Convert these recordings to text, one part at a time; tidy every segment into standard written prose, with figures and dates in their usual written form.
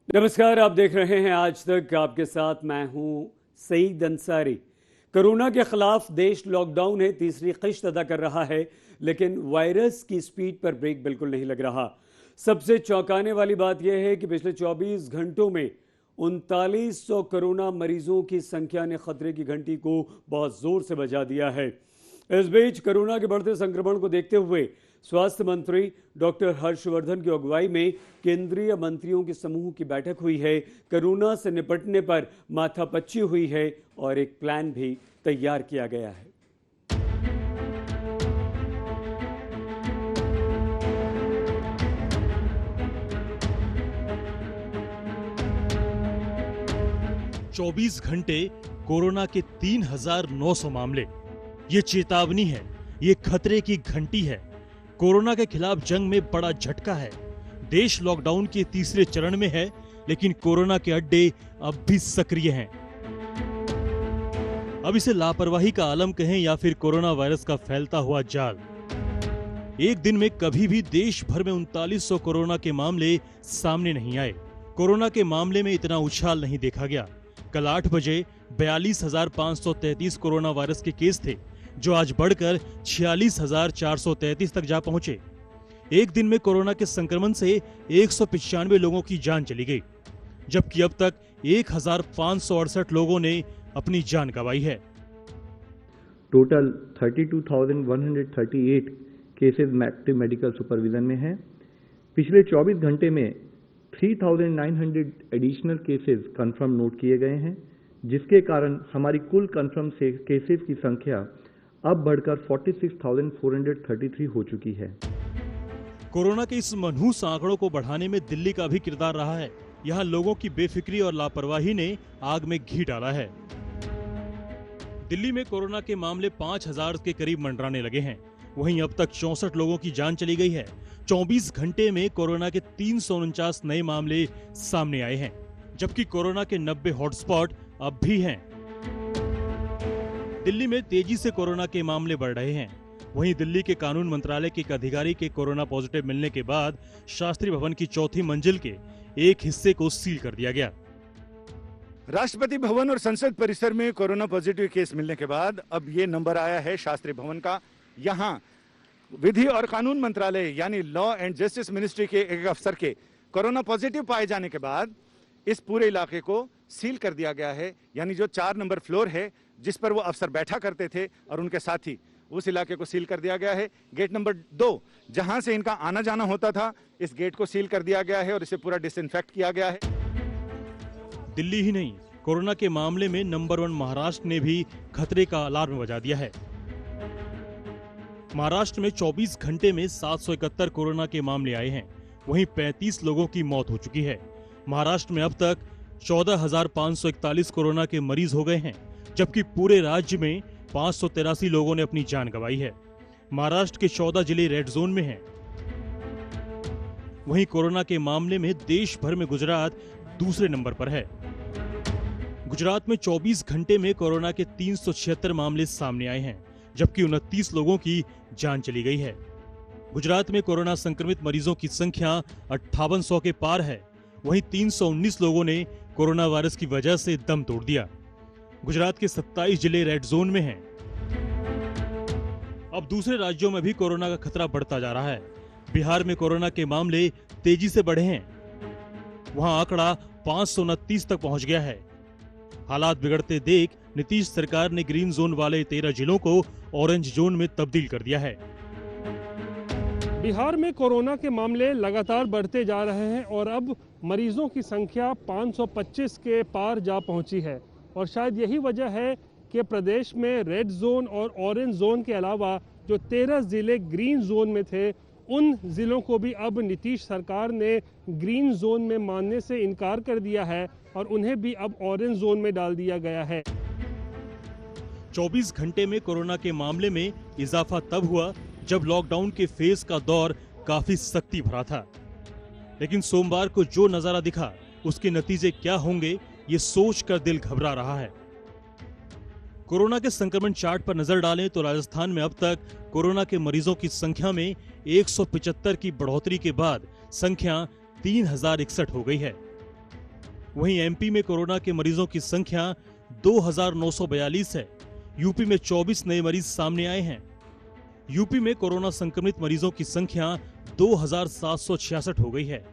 नमस्कार, आप देख रहे हैं आज तक। आपके साथ मैं हूं सईद अंसारी। कोरोना के खिलाफ देश लॉकडाउन है, तीसरी किश्त अदा कर रहा है, लेकिन वायरस की स्पीड पर ब्रेक बिल्कुल नहीं लग रहा। सबसे चौंकाने वाली बात यह है कि पिछले 24 घंटों में 3900 कोरोना मरीजों की संख्या ने खतरे की घंटी को बहुत जोर से बजा दिया है। इस बीच कोरोना के बढ़ते संक्रमण को देखते हुए स्वास्थ्य मंत्री डॉक्टर हर्षवर्धन की अगुवाई में केंद्रीय मंत्रियों के समूह की बैठक हुई है। कोरोना से निपटने पर माथापच्ची हुई है और एक प्लान भी तैयार किया गया है। चौबीस घंटे कोरोना के 3,900 मामले। ये चेतावनी है, ये खतरे की घंटी है। कोरोना के खिलाफ जंग में बड़ा झटका है। देश लॉकडाउन के तीसरे चरण में है, लेकिन कोरोना के अड्डे अब भी सक्रिय हैं। अब इसे लापरवाही का आलम कहें या फिर कोरोना वायरस का फैलता हुआ जाल। एक दिन में कभी भी देश भर में 3900 कोरोना के मामले सामने नहीं आए। कोरोना के मामले में इतना उछाल नहीं देखा गया। कल 8 बजे 42,533 कोरोना वायरस के केस थे, जो आज बढ़कर 46,433 तक जा पहुंचे। एक दिन में कोरोना के संक्रमण से 195 लोगों की जान चली गई, जबकि अब तक 1,568 लोगों ने अपनी जान गंवाई है। Total 32,138 cases active medical supervision में हैं। पिछले 24 घंटे में 3,900 एडिशनल केसेस कंफर्म नोट किए गए हैं, जिसके कारण हमारी कुल कंफर्म केसेस की संख्या अब बढ़कर 46,433 हो चुकी है। कोरोना के इस मनहूस आंकड़ों को बढ़ाने में दिल्ली का भी किरदार रहा है। यहाँ लोगों की बेफिक्री और लापरवाही ने आग में घी डाला है। दिल्ली में कोरोना के मामले 5,000 के करीब मंडराने लगे हैं। वहीं अब तक 64 लोगों की जान चली गई है। 24 घंटे में कोरोना के 349 नए मामले सामने आए हैं, जबकि कोरोना के 90 हॉटस्पॉट अब भी हैं। दिल्ली में तेजी से कोरोना के मामले बढ़ रहे हैं। वहीं दिल्ली के कानून मंत्रालय के एक अधिकारी के कोरोना पॉजिटिव मिलने के बाद शास्त्री भवन की चौथी मंजिल के एक हिस्से को सील कर दिया गया। राष्ट्रपति भवन और संसद परिसर में कोरोना पॉजिटिव केस मिलने के बाद अब ये नंबर आया है शास्त्री भवन का। यहाँ विधि और कानून मंत्रालय यानी लॉ एंड जस्टिस मिनिस्ट्री के एक अफसर के कोरोना पॉजिटिव पाए जाने के बाद इस पूरे इलाके को सील कर दिया गया है। यानी जो 4 नंबर फ्लोर है जिस पर वो अफसर बैठा करते थे और उनके साथी, उस इलाके को सील कर दिया गया है। गेट नंबर 2 जहां से इनका आना जाना होता था, इस गेट को सील कर दिया गया है और इसे पूरा डिसइंफेक्ट किया गया है। दिल्ली ही नहीं, कोरोना के मामले में नंबर 1 महाराष्ट्र ने भी खतरे का अलार्म बजा दिया है। महाराष्ट्र में 24 घंटे में 771 कोरोना के मामले आए हैं। वहीं 35 लोगों की मौत हो चुकी है। महाराष्ट्र में अब तक 14,541 कोरोना के मरीज हो गए हैं, जबकि पूरे राज्य में 583 लोगों ने अपनी जान गंवाई है। महाराष्ट्र के 14 जिले रेड जोन में हैं। वहीं कोरोना के मामले में देश भर में गुजरात दूसरे नंबर पर है। गुजरात में 24 घंटे में कोरोना के 376 मामले सामने आए हैं, जबकि 29 लोगों की जान चली गई है। गुजरात में कोरोना संक्रमित मरीजों की संख्या 5800 के पार है। वहीं 319 लोगों ने कोरोना वायरस की वजह से दम तोड़ दिया। गुजरात के 27 जिले रेड जोन में हैं। अब दूसरे राज्यों में भी कोरोना का खतरा बढ़ता जा रहा है। बिहार में कोरोना के मामले तेजी से बढ़े हैं। वहां आंकड़ा 529 तक पहुंच गया है। हालात बिगड़ते देख नीतीश सरकार ने ग्रीन जोन वाले 13 जिलों को ऑरेंज जोन में तब्दील कर दिया है। बिहार में कोरोना के मामले लगातार बढ़ते जा रहे हैं और अब मरीजों की संख्या 525 के पार जा पहुंची है। और शायद यही वजह है कि प्रदेश में रेड जोन और ऑरेंज जोन के अलावा जो 13 जिले ग्रीन जोन में थे, उन जिलों को भी अब नीतीश सरकार ने ग्रीन जोन में मानने से इनकार कर दिया है और उन्हें भी अब ऑरेंज जोन में डाल दिया गया है। 24 घंटे में कोरोना के मामले में इजाफा तब हुआ जब लॉकडाउन के फेज का दौर काफी सख्ती भरा था। लेकिन सोमवार को जो नजारा दिखा, उसके नतीजे क्या होंगे, ये सोचकर दिल घबरा रहा है। कोरोना के संक्रमण चार्ट पर नजर डालें तो राजस्थान में अब तक कोरोना के मरीजों की संख्या में 175 की बढ़ोतरी के बाद संख्या 3061 हो गई है। वहीं एमपी में कोरोना के मरीजों की संख्या 2942 है। यूपी में 24 नए मरीज सामने आए हैं। यूपी में कोरोना संक्रमित मरीजों की संख्या 2766 हो गई है।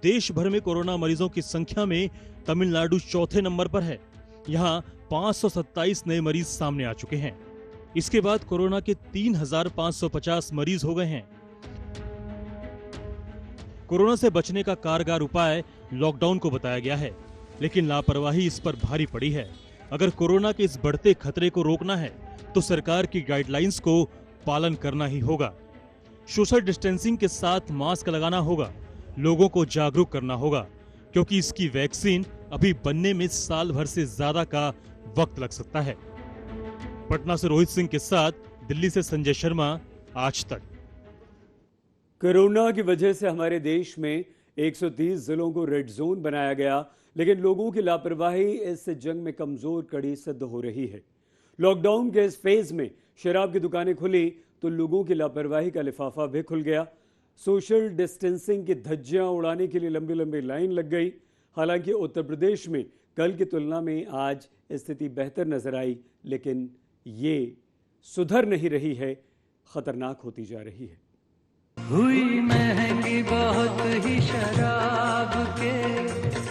देश भर में कोरोना मरीजों की संख्या में तमिलनाडु चौथे नंबर पर है। यहाँ 527 नए मरीज सामने आ चुके हैं। इसके बाद कोरोना के 3550 मरीज हो गए हैं। कोरोना से बचने का कारगर उपाय लॉकडाउन को बताया गया है, लेकिन लापरवाही इस पर भारी पड़ी है। अगर कोरोना के इस बढ़ते खतरे को रोकना है तो सरकार की गाइडलाइंस को पालन करना ही होगा। सोशल डिस्टेंसिंग के साथ मास्क लगाना होगा, लोगों को जागरूक करना होगा, क्योंकि इसकी वैक्सीन अभी बनने में साल भर से ज्यादा का वक्त लग सकता है। पटना से रोहित सिंह के साथ दिल्ली से संजय शर्मा, आज तक। कोरोना की वजह से हमारे देश में 130 जिलों को रेड जोन बनाया गया, लेकिन लोगों की लापरवाही इस जंग में कमजोर कड़ी सिद्ध हो रही है। लॉकडाउन के इस फेज में शराब की दुकानें खुली तो लोगों की लापरवाही का लिफाफा भी खुल गया। सोशल डिस्टेंसिंग की धज्जियां उड़ाने के लिए लंबी लंबी लाइन लग गई। हालांकि उत्तर प्रदेश में कल की तुलना में आज स्थिति बेहतर नजर आई, लेकिन ये सुधर नहीं रही है, खतरनाक होती जा रही है। हुई महंगी बहुत ही शराब के,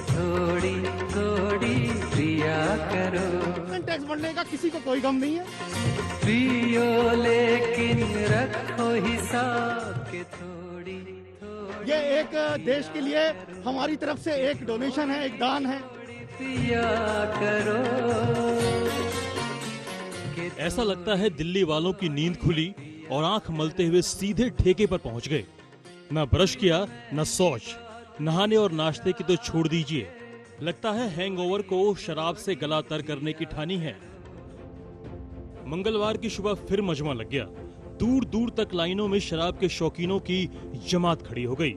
थोड़ी थोड़ी पिया करो। टैक्स बढ़ने का किसी को कोई गम नहीं है। पियो लेकिन रखो हिसाब के, थोड़ी थोड़ी। ये एक देश के लिए हमारी तरफ से एक डोनेशन है, एक दान है। पिया करो। ऐसा लगता है दिल्ली वालों की नींद खुली और आंख मलते हुए सीधे ठेके पर पहुंच गए। न ब्रश किया, न शौच, नहाने और नाश्ते की तो छोड़ दीजिए। लगता है हैंगओवर को शराब से गला तर करने की ठानी है। मंगलवार की सुबह फिर मजमा लग गया। दूर दूर तक लाइनों में शराब के शौकीनों की जमात खड़ी हो गई।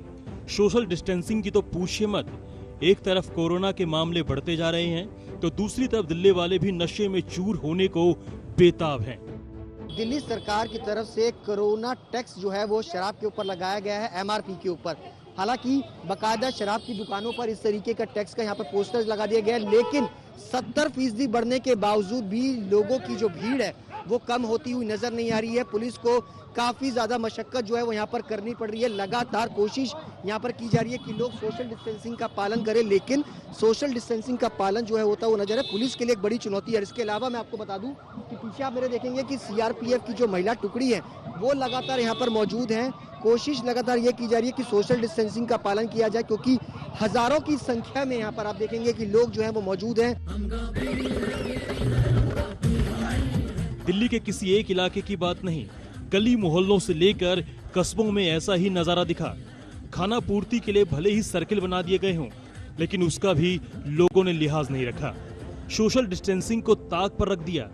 सोशल डिस्टेंसिंग की तो पूछिए मत। एक तरफ कोरोना के मामले बढ़ते जा रहे हैं तो दूसरी तरफ दिल्ली वाले भी नशे में चूर होने को बेताब हैं। दिल्ली सरकार की तरफ से कोरोना टैक्स जो है वो शराब के ऊपर लगाया गया है, एमआरपी के ऊपर। हालांकि बाकायदा शराब की दुकानों पर इस तरीके का टैक्स का यहाँ पर पोस्टर्स लगा दिया गया है, लेकिन 70% बढ़ने के बावजूद भी लोगों की जो भीड़ है वो कम होती हुई नजर नहीं आ रही है। पुलिस को काफी ज्यादा मशक्कत जो है वो यहाँ पर करनी पड़ रही है। लगातार कोशिश यहाँ पर की जा रही है कि लोग सोशल डिस्टेंसिंग का पालन करें, लेकिन सोशल डिस्टेंसिंग का पालन जो है होता वो नजर है पुलिस के लिए एक बड़ी चुनौती है। इसके अलावा मैं आपको बता दूं कि पीछे आप मेरे देखेंगे कि सीआरपीएफ की जो महिला टुकड़ी है वो लगातार यहाँ पर मौजूद है। कोशिश लगातार ये की जा रही है कि सोशल डिस्टेंसिंग का पालन किया जाए, क्योंकि हजारों की संख्या में यहाँ पर आप देखेंगे कि लोग जो है वो मौजूद हैं। दिल्ली के किसी एक इलाके की बात नहीं, गली मोहल्लों से लेकर कस्बों में ऐसा ही नजारा दिखा। खाना पूर्ति के लिए भले ही सर्किल बना दिए गए हों, लेकिन उसका भी लोगों ने लिहाज नहीं रखा। सोशल डिस्टेंसिंग को ताक पर रख दिया।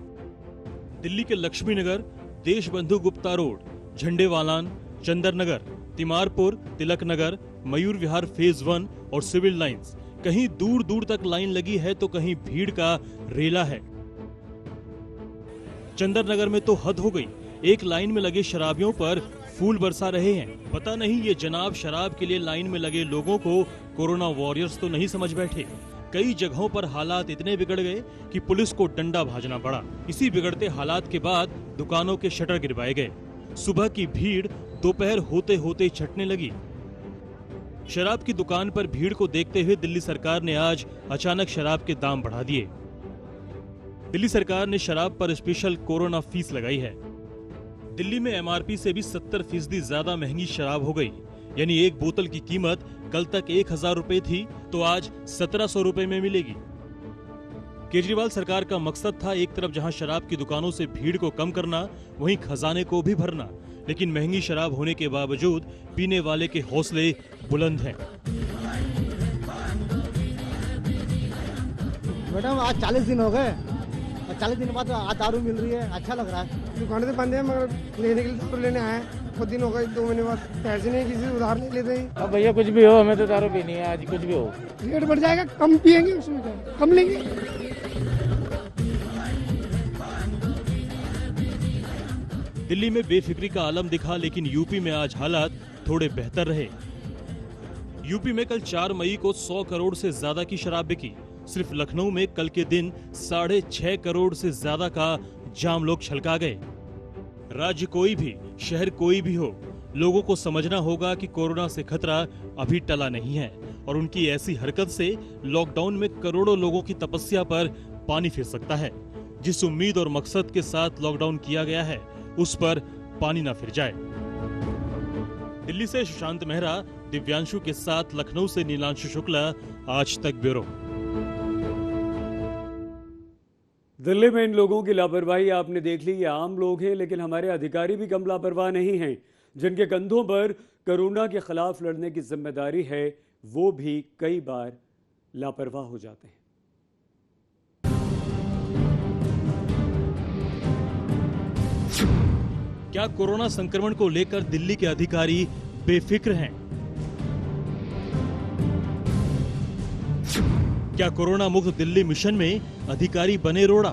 दिल्ली के लक्ष्मी नगर, देशबंधु गुप्ता रोड, झंडेवालान, चंदर नगर, तिमारपुर, तिलक नगर, मयूर विहार फेज 1 और सिविल लाइंस, कहीं दूर दूर तक लाइन लगी है तो कहीं भीड़ का रेला है। चंदर नगर में तो हद हो गई। एक लाइन में लगे शराबियों पर फूल बरसा रहे हैं। पता नहीं ये जनाब शराब के लिए लाइन में लगे लोगों को कोरोना वॉरियर्स तो नहीं समझ बैठे। कई जगहों पर हालात इतने बिगड़ गए कि पुलिस को डंडा भाजना पड़ा। इसी बिगड़ते हालात के बाद दुकानों के शटर गिरवाए गए। सुबह की भीड़ दोपहर होते होते छटने लगी। शराब की दुकान पर भीड़ को देखते हुए दिल्ली सरकार ने आज अचानक शराब के दाम बढ़ा दिए। दिल्ली सरकार ने शराब पर स्पेशल कोरोना फीस लगाई है। दिल्ली में एमआरपी से भी 70% ज्यादा महंगी शराब हो गई। यानी एक बोतल की कीमत कल तक 1000 रुपए थी तो आज 1700 रुपए में मिलेगी। केजरीवाल सरकार का मकसद था एक तरफ जहां शराब की दुकानों से भीड़ को कम करना, वहीं खजाने को भी भरना। लेकिन महंगी शराब होने के बावजूद पीने वाले के हौसले बुलंद हैं। मैडम आज 40 दिन हो गए और 40 दिन बाद आज दारू मिल रही है, अच्छा लग रहा है। दुकानें तो बंद है मगर लेने के लिए दारू लेने आए। बहुत दिन हो गए, 2 महीने बाद पैसे नहीं, किसी से उधार नहीं लेते। अब भैया कुछ भी हो, हमें तो दारू पीनी है आज, कुछ भी हो। रेट बढ़ जाएगा, कम पियेंगे, उसमें क्या कम लेंगे। दिल्ली में बेफिक्री का आलम दिखा, लेकिन यूपी में आज हालात थोड़े बेहतर रहे। यूपी में कल 4 मई को 100 करोड़ से ज्यादा की शराब बिकी। सिर्फ लखनऊ में कल के दिन 6.5 करोड़ से ज्यादा का जाम लोग छलका गए। राज्य कोई भी, शहर कोई भी हो, लोगों को समझना होगा कि कोरोना से खतरा अभी टला नहीं है और उनकी ऐसी हरकत से लॉकडाउन में करोड़ों लोगों की तपस्या पर पानी फिर सकता है। जिस उम्मीद और मकसद के साथ लॉकडाउन किया गया है उस पर पानी ना फिर जाए। दिल्ली से सुशांत मेहरा, दिव्यांशु के साथ लखनऊ से नीलांशु शुक्ला, आज तक ब्यूरो। दिल्ली में इन लोगों की लापरवाही आपने देख ली। ये आम लोग हैं, लेकिन हमारे अधिकारी भी कम लापरवाह नहीं हैं। जिनके कंधों पर कोरोना के खिलाफ लड़ने की जिम्मेदारी है, वो भी कई बार लापरवाह हो जाते हैं। क्या कोरोना संक्रमण को लेकर दिल्ली के अधिकारी बेफिक्र हैं? क्या कोरोना मुक्त दिल्ली मिशन में अधिकारी बने रोड़ा?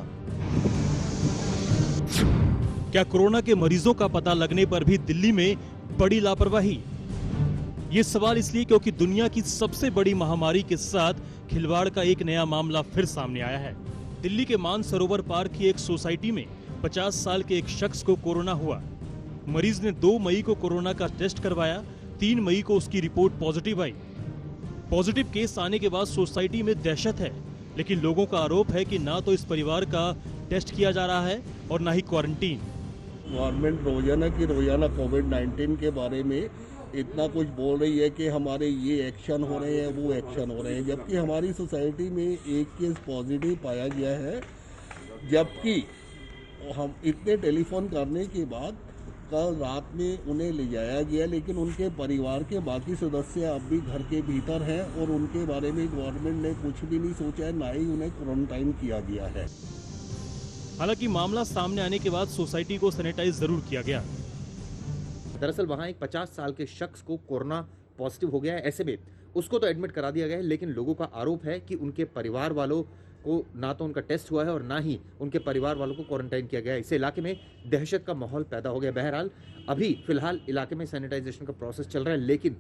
क्या कोरोना के मरीजों का पता लगने पर भी दिल्ली में बड़ी लापरवाही? ये सवाल इसलिए क्योंकि दुनिया की सबसे बड़ी महामारी के साथ खिलवाड़ का एक नया मामला फिर सामने आया है। दिल्ली के मानसरोवर पार्क की एक सोसाइटी में 50 साल के एक शख्स को कोरोना हुआ। मरीज ने 2 मई को कोरोना का टेस्ट करवाया। 3 मई को उसकी रिपोर्ट पॉजिटिव आई। पॉजिटिव केस आने के बाद सोसाइटी में दहशत है, लेकिन लोगों का आरोप है कि ना तो इस परिवार का टेस्ट किया जा रहा है और ना ही क्वारंटीन। गवर्नमेंट रोजाना कोविड-19 के बारे में इतना कुछ बोल रही है कि हमारे ये एक्शन हो रहे हैं, वो एक्शन हो रहे हैं, जबकि हमारी सोसाइटी में एक केस पॉजिटिव पाया गया है। जबकि हम इतने टेलीफोन करने के बाद कल रात में उन्हें ले जाया गया, लेकिन उनके परिवार के बाकी सदस्य अब भी घर के भीतर हैं और उनके बारे में गवर्नमेंट ने कुछ भी नहीं सोचा है, ना ही उन्हें क्वारंटाइन किया गया है। हालांकि मामला सामने आने के बाद सोसाइटी को सैनिटाइज जरूर किया गया। दरअसल वहां एक 50 साल के शख्स को कोरोना पॉजिटिव हो गया है। ऐसे में उसको तो एडमिट करा दिया गया है, लेकिन लोगों का आरोप है कि उनके परिवार वालों को ना तो उनका टेस्ट हुआ है और ना ही उनके परिवार वालों को क्वारंटाइन किया गया है। इससे इलाके में दहशत का माहौल पैदा हो गया। बहरहाल अभी फिलहाल इलाके में सैनिटाइजेशन का प्रोसेस चल रहा है, लेकिन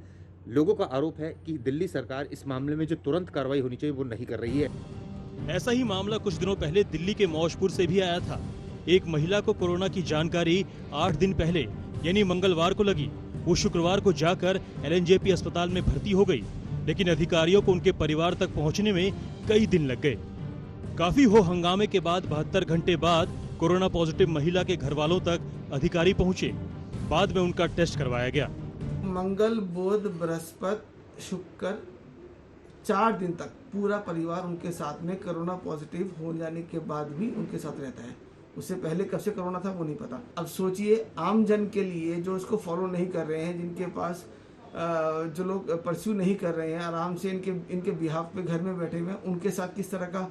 लोगों का आरोप है कि दिल्ली सरकार इस मामले में जो तुरंत कार्रवाई होनी चाहिए वो नहीं कर रही है। ऐसा ही मामला कुछ दिनों पहले दिल्ली के मौजपुर से भी आया था। एक महिला को कोरोना की जानकारी 8 दिन पहले यानी मंगलवार को लगी। वो शुक्रवार को जाकर LNJP अस्पताल में भर्ती हो गई, लेकिन अधिकारियों को उनके परिवार तक पहुंचने में कई दिन लग गए। काफी हो हंगामे के बाद 72 घंटे बाद कोरोना पॉजिटिव महिला के घर वालों तक अधिकारी पहुंचे। बाद में उनका टेस्ट करवाया गया। मंगल, बुध, बृहस्पति, शुक्र 4 दिन तक पूरा परिवार उनके साथ में कोरोना पॉजिटिव हो जाने के बाद भी उनके साथ रहता है। उससे पहले कब से कोरोना था वो नहीं पता। अब सोचिए आम जन के लिए जो इसको फॉलो नहीं कर रहे हैं, जिनके पास जो लोग परस्यू नहीं कर रहे हैं, आराम से इनके बिहाफ पे घर में बैठे हुए हैं, उनके साथ किस तरह का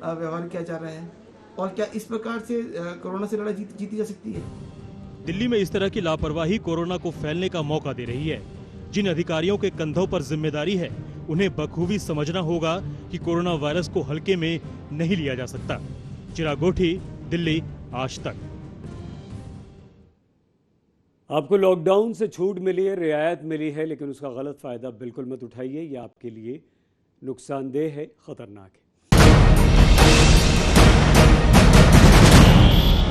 व्यवहार किया जा रहा है और क्या इस प्रकार से कोरोना से लड़ाई जीती जा सकती है? दिल्ली में इस तरह की लापरवाही कोरोना को फैलने का मौका दे रही है। जिन अधिकारियों के कंधों पर जिम्मेदारी है, उन्हें बखूबी समझना होगा कि कोरोना वायरस को हल्के में नहीं लिया जा सकता। चिराग गोठी, दिल्ली, आज तक। आपको लॉकडाउन से छूट मिली है, रियायत मिली है, लेकिन उसका गलत फायदा बिल्कुल मत उठाइए। ये आपके लिए नुकसानदेह है, खतरनाक है।